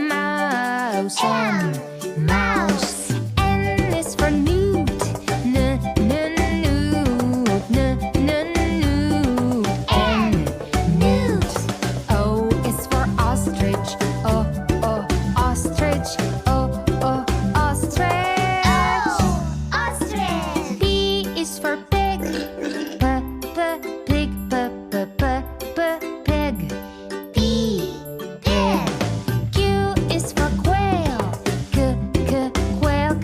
mouse. Mouse. N is for newt. Newt. Newt. N. Newt. O is for ostrich. Ostrich. Ostrich. Ostrich. P is for pig. Pig. Pig. P. Pig. Q is for quail. Quail.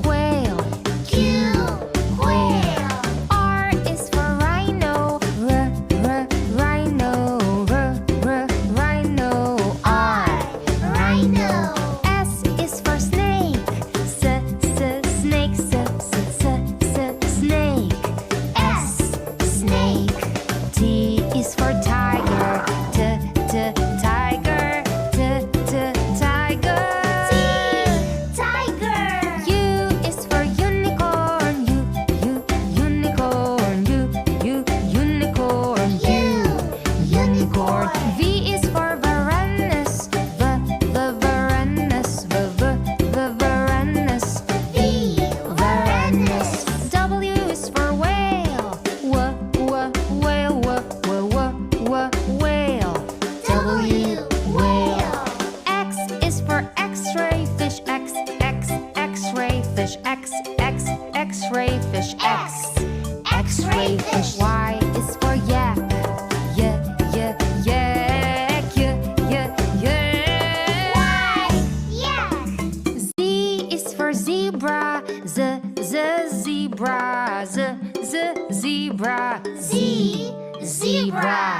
Quail. Q. Quail. R is for rhino. Rhino. Rhino. R. Rhino. S is for snake. Snake. Snake. S. Snake. T is for tiger. Tiger. Tiger. T. Tiger. U is for unicorn. Unicorn. Unicorn. Unicorn. V is for Varanus. Varanus. Varanus. V. Varanus. W is for whale. Whale. Whale. W. Whale. X is for X-ray fish. X-ray fish. X-ray fish. X-ray fish. Y is for yak. Yak. Y. Yak. Z is for zebra. Zebra. Zebra. Z. Zebra.